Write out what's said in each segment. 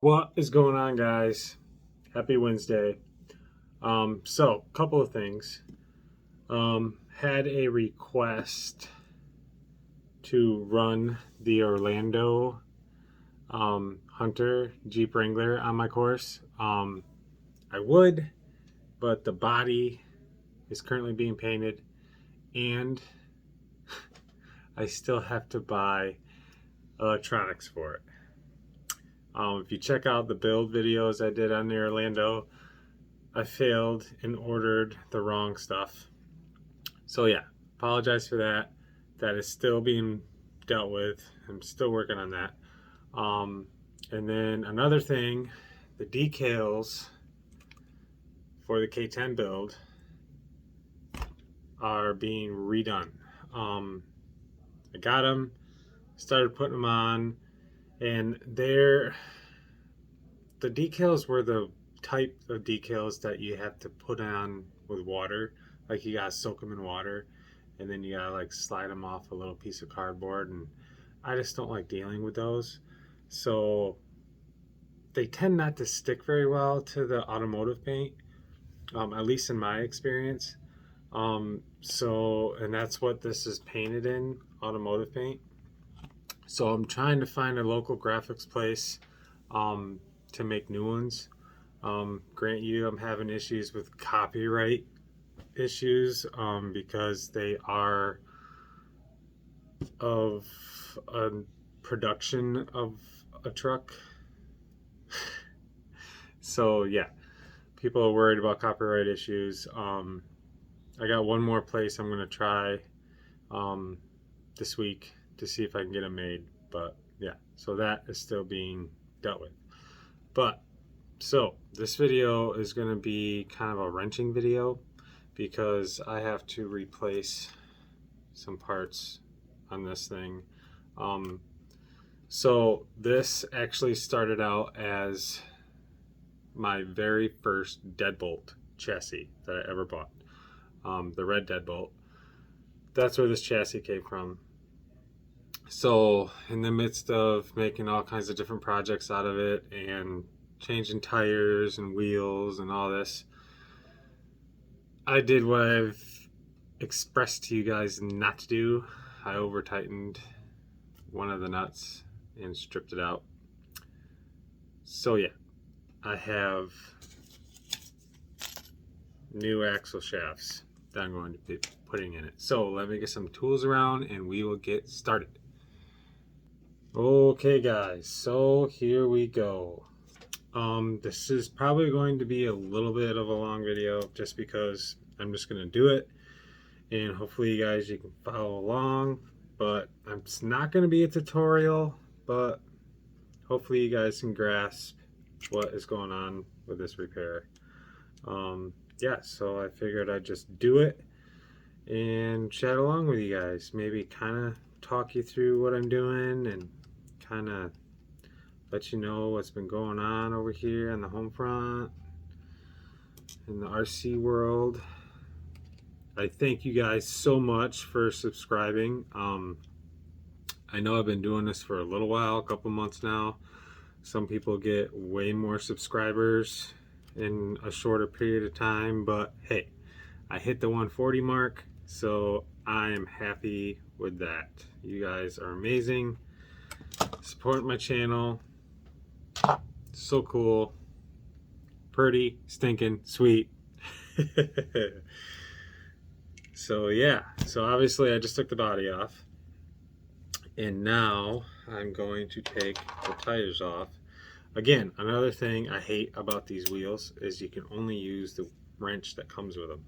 What is going on, guys? Happy Wednesday. Couple of things. Had a request to run the Orlando Hunter Jeep Wrangler on my course. I would, but the body is currently being painted, and I still have to buy electronics for it. If you check out the build videos I did on the Orlando, I failed and ordered the wrong stuff. So yeah, apologize for that. That is still being dealt with. I'm still working on that. And then another thing, the decals for the K10 build are being redone. I got them, started putting them on, and the decals were the type of decals that you have to put on with water. Like you gotta soak them in water, and then you gotta like slide them off a little piece of cardboard. And I just don't like dealing with those. So they tend not to stick very well to the automotive paint, at least in my experience. And that's what this is painted in, automotive paint. So I'm trying to find a local graphics place to make new ones. Grant you, I'm having issues with copyright issues because they are of a production of a truck. So yeah, people are worried about copyright issues. I got one more place I'm gonna try um, this week to see if I can get them made. But yeah, so that is still being dealt with. But so this video is going to be kind of a wrenching video because I have to replace some parts on this thing. Um, so this actually started out as my very first Deadbolt chassis that I ever bought. The red Deadbolt. That's where this chassis came from. So in the midst of making all kinds of different projects out of it and changing tires and wheels and all this, I did what I've expressed to you guys not to do. I over tightened one of the nuts and stripped it out. So yeah, I have new axle shafts that I'm going to be putting in it. So let me get some tools around and we will get started. Okay guys, so here we go. This is probably going to be a little bit of a long video just because I'm just going to do it, and hopefully you can follow along, but it's not going to be a tutorial, but hopefully you guys can grasp what is going on with this repair. Yeah, so I figured I'd just do it and chat along with you guys, maybe kind of talk you through what I'm doing and kind of let you know what's been going on over here on the home front in the RC world. I thank you guys so much for subscribing. I know I've been doing this for a little while, a couple months now. Some people get way more subscribers in a shorter period of time, but hey, I hit the 140 mark, so I am happy with that. You guys are amazing. Support my channel. So cool. Pretty, stinking, sweet. So yeah, so obviously I just took the body off, and now I'm going to take the tires off. Again, another thing I hate about these wheels is you can only use the wrench that comes with them,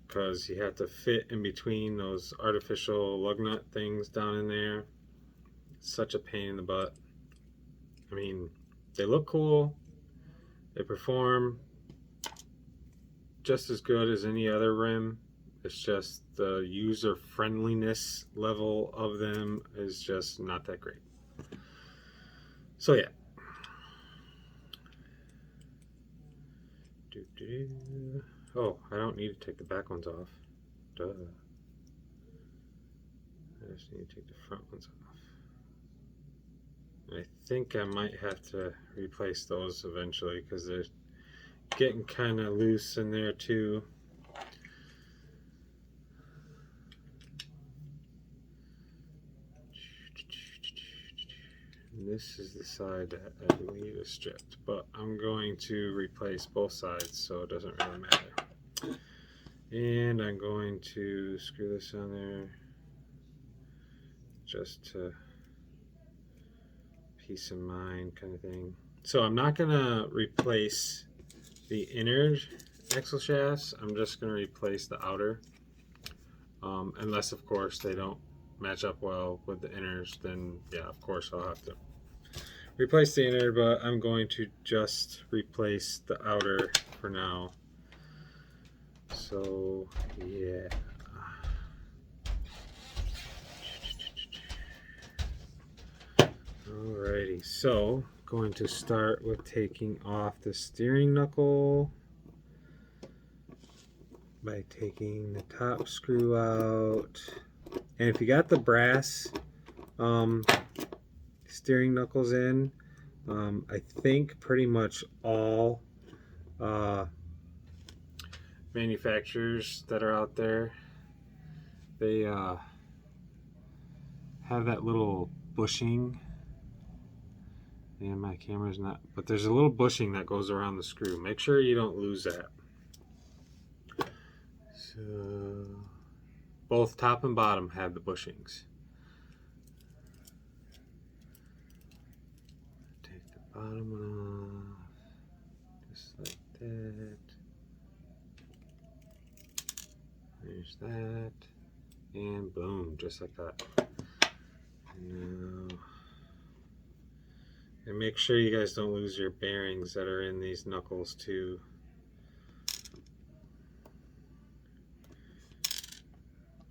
because you have to fit in between those artificial lug nut things down in there. It's such a pain in the butt. I mean, they look cool, they perform just as good as any other rim. It's just the user friendliness level of them is just not that great. So yeah. Oh, I don't need to take the back ones off. Duh. I just need to take the front ones off. I think I might have to replace those eventually because they're getting kind of loose in there too. And this is the side that I believe is stripped, but I'm going to replace both sides so it doesn't really matter. And I'm going to screw this on there just to peace of mind kind of thing. So I'm not going to replace the inner axle shafts, I'm just going to replace the outer. Unless of course they don't match up well with the inners, then yeah, of course I'll have to replace the inner, but I'm going to just replace the outer for now. So yeah. Alrighty, so going to start with taking off the steering knuckle by taking the top screw out. And if you got the brass steering knuckles in, I think pretty much all manufacturers that are out there, they have that little bushing. And my camera's not, but there's a little bushing that goes around the screw. Make sure you don't lose that. So both top and bottom have the bushings. Take the bottom one off, just like that. There's that, and boom, just like that. Now, and make sure you guys don't lose your bearings that are in these knuckles too.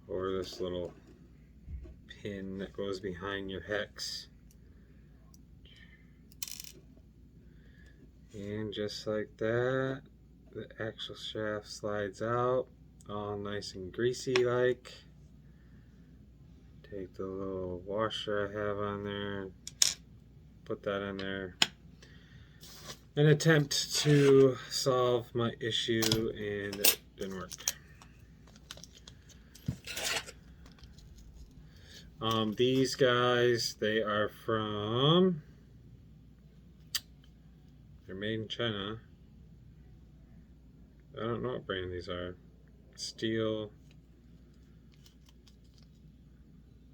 Or this little pin that goes behind your hex. And just like that, the axle shaft slides out, all nice and greasy like. Take the little washer I have on there, put that in there, and attempt to solve my issue, and it didn't work. These guys, they are from, they're made in China. I don't know what brand these are. Steel,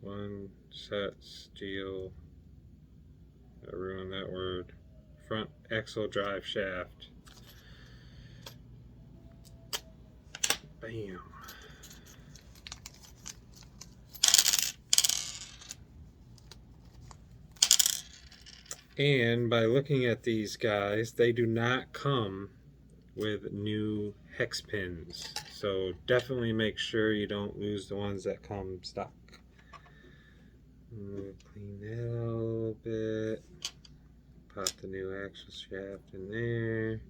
one set steel, I ruined that word. Front axle drive shaft. Bam. And by looking at these guys, they do not come with new hex pins. So definitely make sure you don't lose the ones that come stock. Clean that out a little bit. Pop the new axle shaft in there.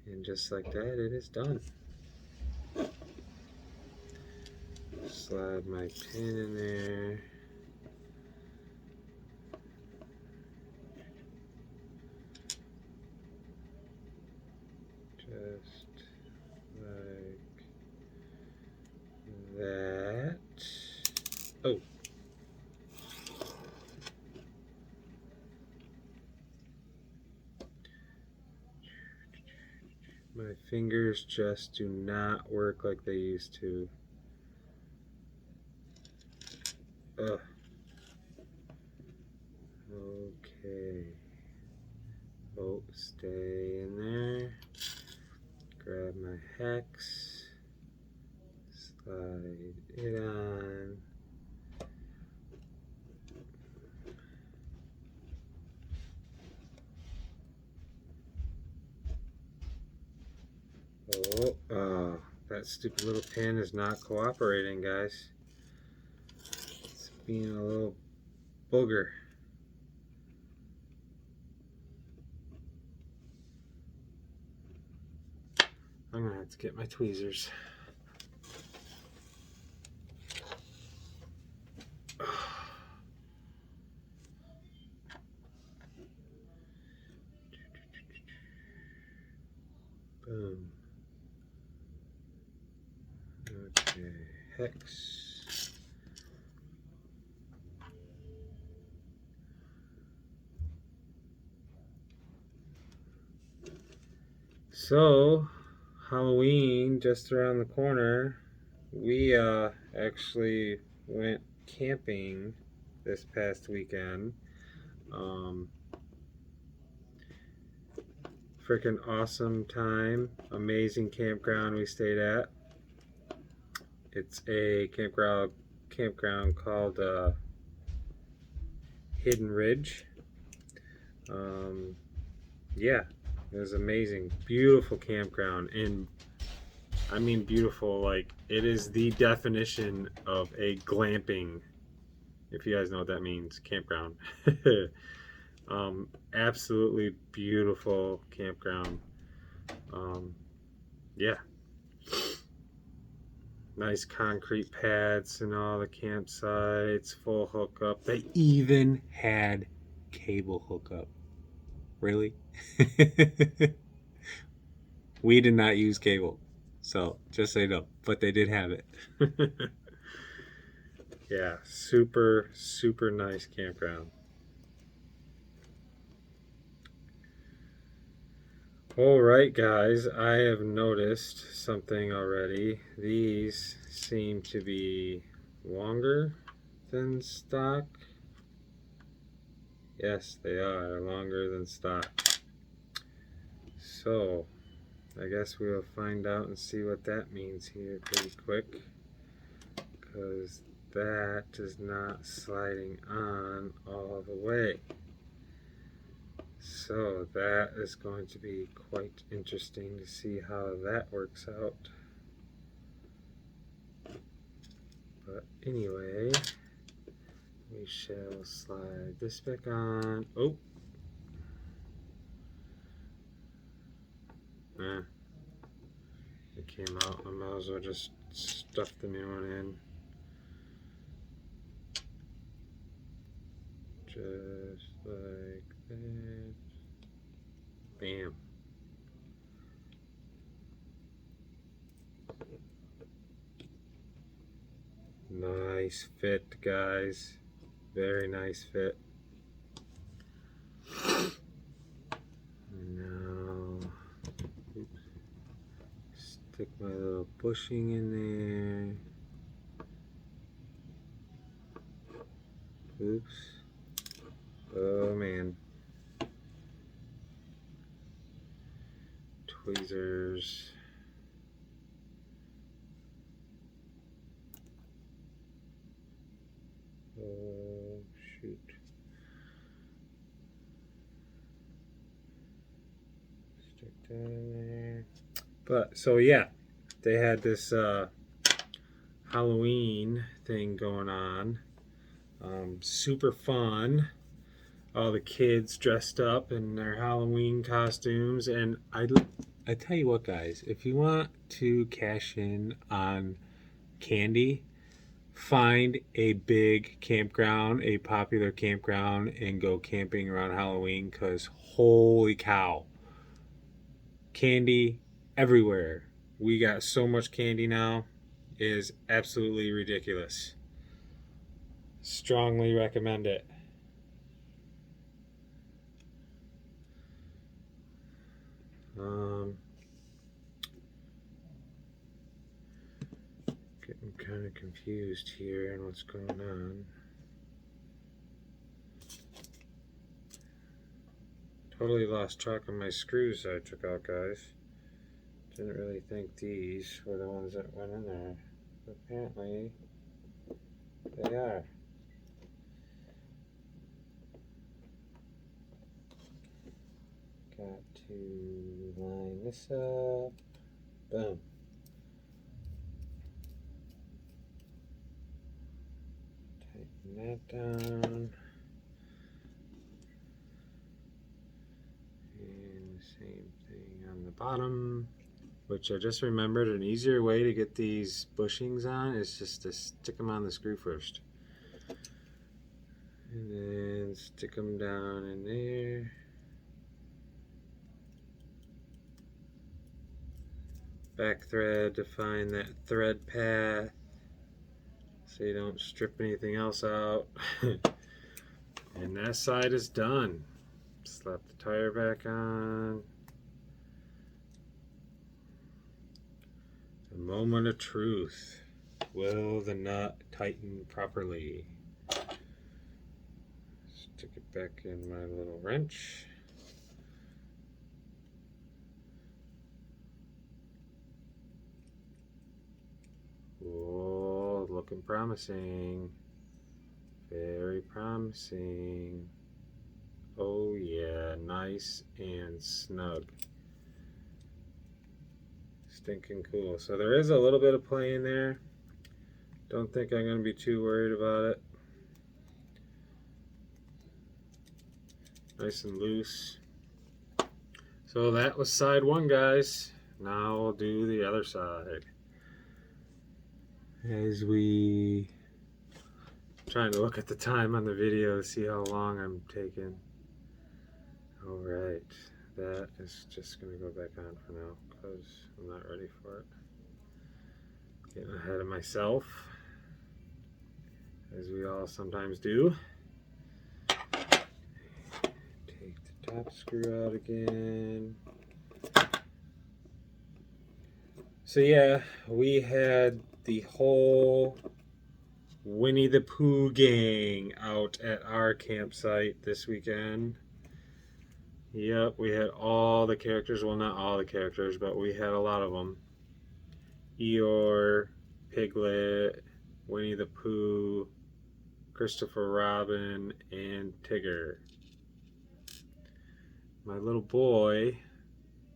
And just like that, it is done. Slide my pin in there. Just like that. Oh. My fingers just do not work like they used to. Ugh. Okay. Oh, stay in there. Grab my hex. Slide it on. Oh, that stupid little pin is not cooperating, guys. It's being a little booger. I'm gonna have to get my tweezers. Boom. Okay, hex. So, Halloween just around the corner. We actually went camping this past weekend. Freaking awesome time. Amazing campground we stayed at. It's a campground called Hidden Ridge. Yeah, it was amazing. Beautiful campground, and I mean beautiful, like it is the definition of a glamping, if you guys know what that means, campground. Absolutely beautiful campground. Yeah, nice concrete pads and all the campsites, full hookup. They even had cable hookup. Really? We did not use cable, so just so you know, but they did have it. Yeah, super, super nice campground. All right, guys, I have noticed something already. These seem to be longer than stock. Yes, they are longer than stock. So, I guess we'll find out and see what that means here pretty quick, because that is not sliding on all the way. So that is going to be quite interesting to see how that works out. But anyway, we shall slide this back on. Oh! It came out. I might as well just stuff the new one in. Just like that. Bam. Nice fit, guys. Very nice fit. Now, stick my little bushing in there. Oops. Oh man. Tweezers. Oh shoot. Stick that in there. But so yeah, they had this Halloween thing going on. Super fun. All the kids dressed up in their Halloween costumes, and I tell you what, guys, if you want to cash in on candy, find a big campground, a popular campground, and go camping around Halloween, because holy cow, candy everywhere. We got so much candy now, it is absolutely ridiculous. Strongly recommend it. Getting kind of confused here on what's going on. Totally lost track of my screws I took out, guys. Didn't really think these were the ones that went in there. But apparently, they are. Got to line this up. Boom. Tighten that down. And the same thing on the bottom. Which I just remembered, an easier way to get these bushings on is just to stick them on the screw first. And then stick them down in there. back thread to find that thread path so you don't strip anything else out. And that side is done. Slap the tire back on. The moment of truth. Will the nut tighten properly? Stick it back in my little wrench. Oh, looking promising. Very promising. Oh yeah, nice and snug. Stinking cool. So there is a little bit of play in there. Don't think I'm going to be too worried about it. Nice and loose. So that was side one, guys. Now we'll do the other side. As we trying to look at the time on the video to see how long I'm taking. All right, that is just going to go back on for now because I'm not ready for it. Getting ahead of myself, as we all sometimes do. Take the top screw out again. So yeah, we had the whole Winnie the Pooh gang out at our campsite this weekend. Yep, we had all the characters. Well, not all the characters, but we had a lot of them. Eeyore, Piglet, Winnie the Pooh, Christopher Robin, and Tigger. My little boy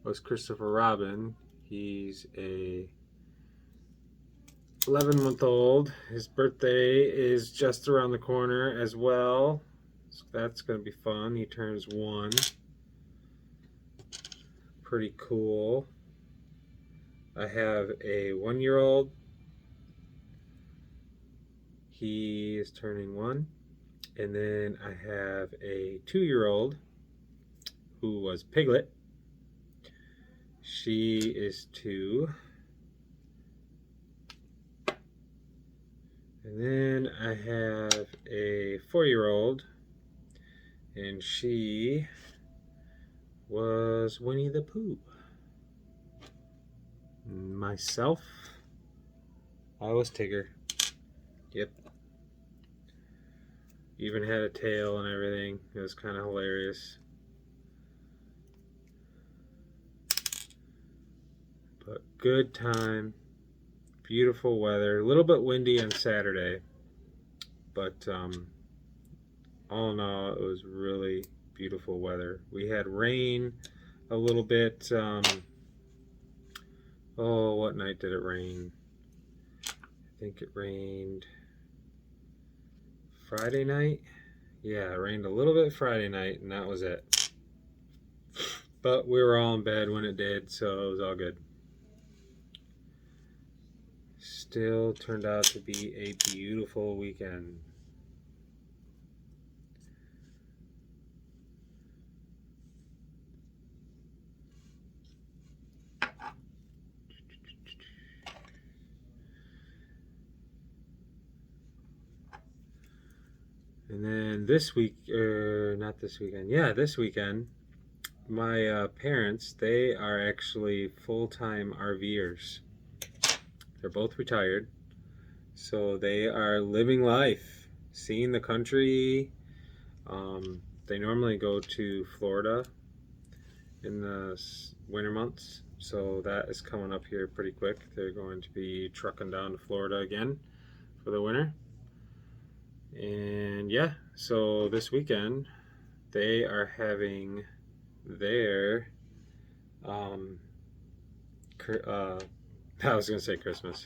was Christopher Robin. He's a 11-month-old. His birthday is just around the corner as well. So that's going to be fun. He turns 1. Pretty cool. I have a 1-year-old. He is turning 1. And then I have a 2-year-old who was Piglet. She is 2. And then I have a 4-year-old, and she was Winnie the Pooh. Myself, I was Tigger. Yep. Even had a tail and everything. It was kind of hilarious. But good time. Beautiful weather. A little bit windy on Saturday. But all in all, it was really beautiful weather. We had rain a little bit. Oh, what night did it rain? I think it rained Friday night. Yeah, it rained a little bit Friday night, and that was it. But we were all in bed when it did, so it was all good. Still turned out to be a beautiful weekend. And then this week, not this weekend, yeah, this weekend, my parents, they are actually full-time RVers. They're both retired, so they are living life, seeing the country. They normally go to Florida in the winter months, so that is coming up here pretty quick. They're going to be trucking down to Florida again for the winter. And yeah, so this weekend they are having their I was gonna say Christmas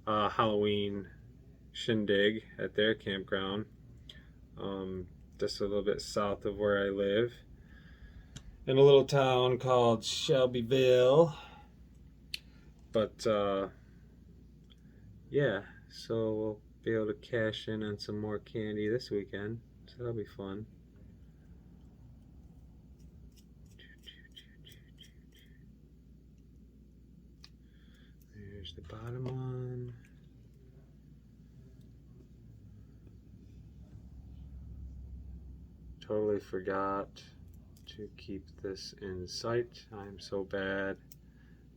Halloween shindig at their campground, just a little bit south of where I live, in a little town called Shelbyville. But yeah, so we'll be able to cash in on some more candy this weekend, so that'll be fun. Here's the bottom one. Totally forgot to keep this in sight. I'm so bad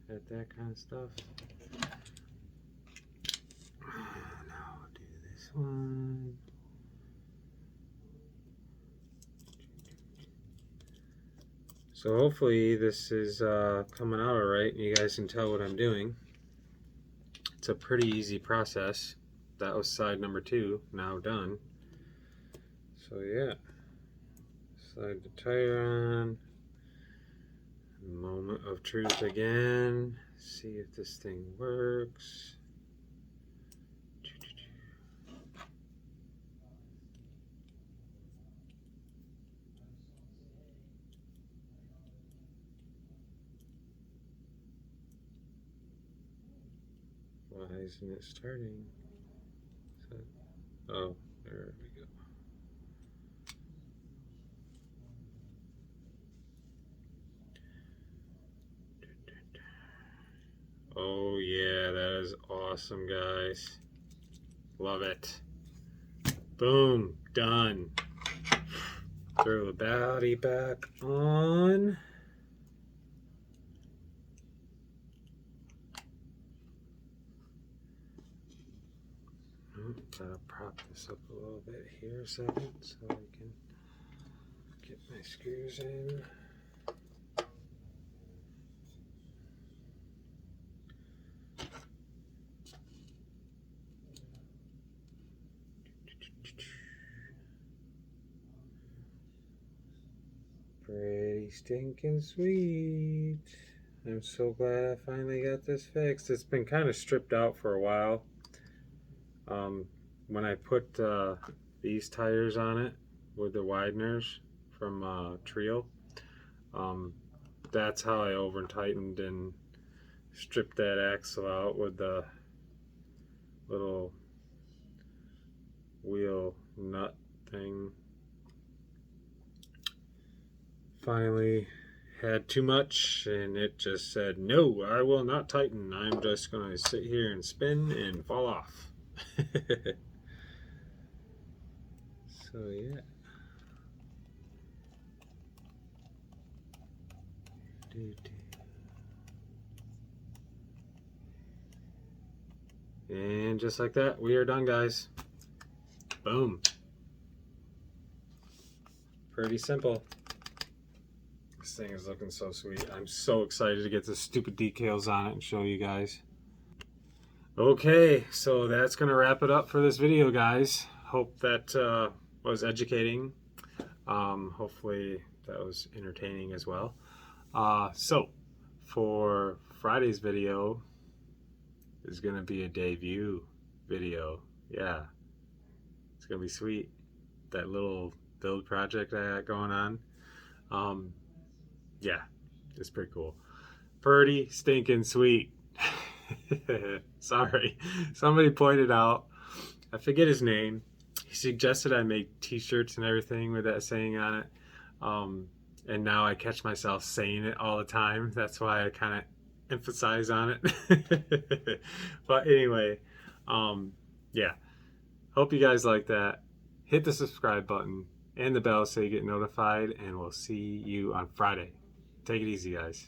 at that kind of stuff. Now I'll do this one. So hopefully this is coming out alright and you guys can tell what I'm doing. It's a pretty easy process. That was side number 2, now done. So yeah, slide the tire on. Moment of truth again. See if this thing works. Why isn't it starting? Oh, there we go. Oh yeah, that is awesome, guys. Love it. Boom, done. Throw the body back on. Gotta prop this up a little bit here a second so I can get my screws in. Pretty stinking sweet. I'm so glad I finally got this fixed. It's been kind of stripped out for a while. When I put these tires on it with the wideners from Trio, that's how I over tightened and stripped that axle out with the little wheel nut thing. Finally had too much and it just said, no, I will not tighten. I'm just going to sit here and spin and fall off. So yeah. And just like that, we are done, guys. Boom. Pretty simple. This thing is looking so sweet. I'm so excited to get the stupid decals on it and show you guys. Okay, so that's gonna wrap it up for this video, guys. Hope that was educating. Hopefully that was entertaining as well. So for Friday's video is gonna be a debut video. Yeah, it's gonna be sweet. That little build project I got going on. Yeah, it's pretty cool. Pretty stinking sweet. Sorry, somebody pointed out, I forget his name, he suggested I make t-shirts and everything with that saying on it, and now I catch myself saying it all the time. That's why I kind of emphasize on it. But anyway, yeah, hope you guys like that. Hit the subscribe button and the bell so you get notified, and we'll see you on Friday. Take it easy, guys.